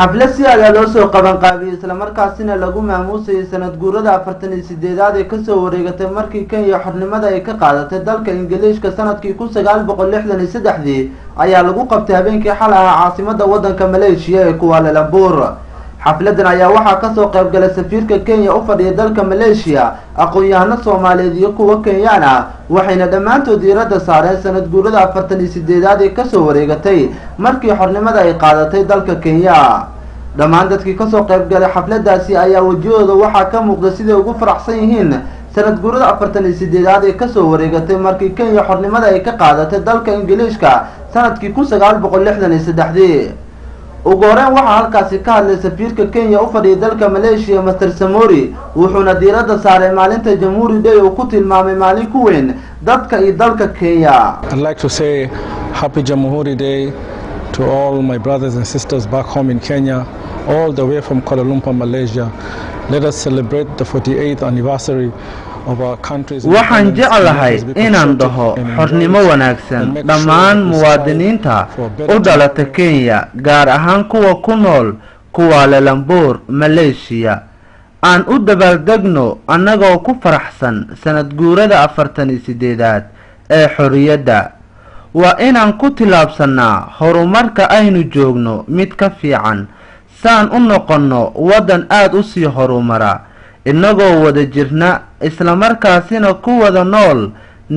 xaflad si aad loo soo qaban qaabiyay isla markaasina lagu maamuusay sanad guurada 48 ee ka soo wareegatay markii Kenya xornimada ay ka qaadatay dalka Ingiriiska sanadkii 1963 ayaa lagu qabtay habeenkii xalaha caasimada wadanka Malaysia ee Kuala Lumpur. xafladan ayaa waxaa ka soo qayb galay safiirka Kenya u fadhiya dalka Malaysia, aqoon-yahano Soomaaliyeed iyo kuwa Kenyaan ah, waxayna dhamaantood diiradda saareen sanad guurada 48 ee ka soo wareegatay markii xornimada ay qaadatay dalka Kenya. dhammaan dadkii ka soo qayb galay xafladaasi ayaa wajahooda waxaa ka muuqda sida ugu faraxsan yihiin sanad guurada 48 ee ka soo wareegatay markii Kenya xornimada ay ka qaadatay dalka Ingiriiska sanadkii 1963. ugu horreyn waxaa halkaasi ka hadlay safiirka Kenya u fadhiya dalka Malaysia Mr. Samori, wuxuuna diiradda saaray maalinta Jamhuuri Day oo ku tilmaamay maalin ku weyn dadka iyo dalka Kenya. I'd like to say happy Jamhuuri Day to all my brothers and sisters back home in Kenya, all the way from Kuala Lumpur, Malaysia. Let us celebrate the 48th anniversary of our country's. waxaan jeclahay inaan dhaho xornimo wanaagsan dhammaan muwaadiniinta u dhalatay Kenya, gaar ahaan kuwa ku nool Kuala Lumpur, Malaysia. aan u dabaaldegno annagoo ku faraxsan sanad guurada 48 ee xorriyadda. waa inaan ku tilaabsanaa horumarka aynu joogno mid ka fiican, saan u noqonno wadan aad u sii horumara, inagoo wada jirna isla markaasina ku wada nool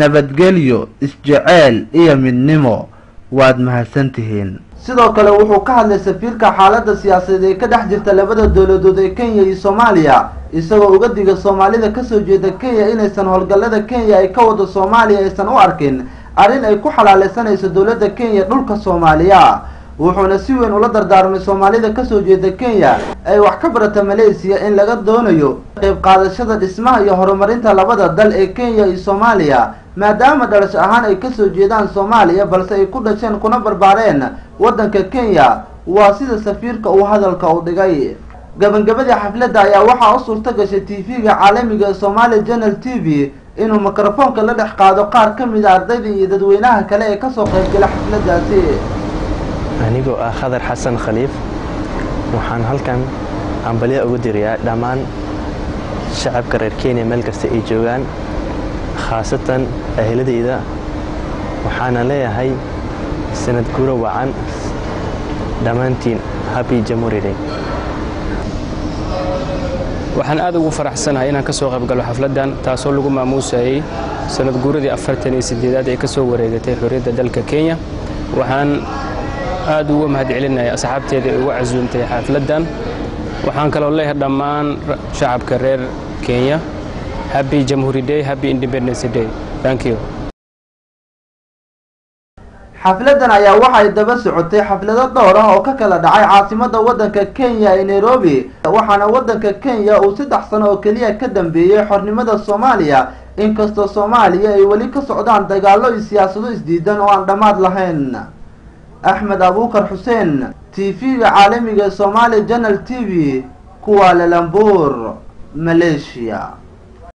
nabadgelyo, isjecel iyo midnimo. waad mahadsantihiin. sidoo kale wuxuu ka hadlay safiirka xaaladda siyaasadeed ee ka dhex jirta labada dowladood ee Kenya iyo Soomaaliya, isagoo uga digay Soomaalida ka soo jeeda Kenya inaysan howlgallada Kenya ay ka wado Soomaaliya aysan u arkin arrin ay ku xalaaleysanayso dowladda Kenya dhulka Soomaaliya. wuxuuna si weyn ula dardaarmay Soomaalida ka soo jeeda Kenya ay wax ka barata Malaysia in laga doonayo qayb qaadashada dhismaha iyo horumarinta labada dal ee Kenya iyo Soomaaliya, maadaama dhalasho ahaan ay ka soo jeedaan Soomaaliya balse ay ku dhasheen kuna barbaareen wadanka Kenya. waa sida safiirka uu hadalka u dhigay. gabagabadii xafladda ayaa waxaa u suurta gashay TV-ga caalamiga ee Somali Channel TV inuu mikrofoonka la dhex qaado qaar ka mid ah ardayda iyo dadweynaha kale ee ka soo qayb galay xafladdaasi. anigoo ah Khadar Xasan Khaliif, waxaan halkan ambaliya ugu dirayaa dhammaan shacabka reer Kenya meel kasta ay joogaan, khaasatan ahladayda. waxaana leeyahay sanad guuro wacan dhammaantiin. happy Jamhuuri Day. waxaan aad ugu faraxsanahay inaan ka soo qayb galo xafladan taasoo lagu maamuusayay sanad guuradii 48 ee ka soo wareegatay xorriyadda dalka Kenya. waxaan aad ugu mahadcelinahay asxaabteeda ee ugu casuumtay xafladan. waxaan kaloo leeyahay dhammaan shacabka reer Kenya happy Jamhuuri Day, happy Independence Day. Thank you. xafladan ayaa waxay daba socotay xaflado dhowr ah oo ka kala dhacay caasimada wadanka Kenya ee Nairobi, waxaana wadanka Kenya uu 3 sano oo kaliya ka dambeeyay xornimada Soomaaliya, inkastoo Soomaaliya ay wali ka socdaan dagaallo iyo siyaasado isdiidan oo aan dhamaad lahayn. Ahmed Abukar Hussein, TV-ga caalamiga Somali Channel TV, Kuala Lumpur, Malaysia.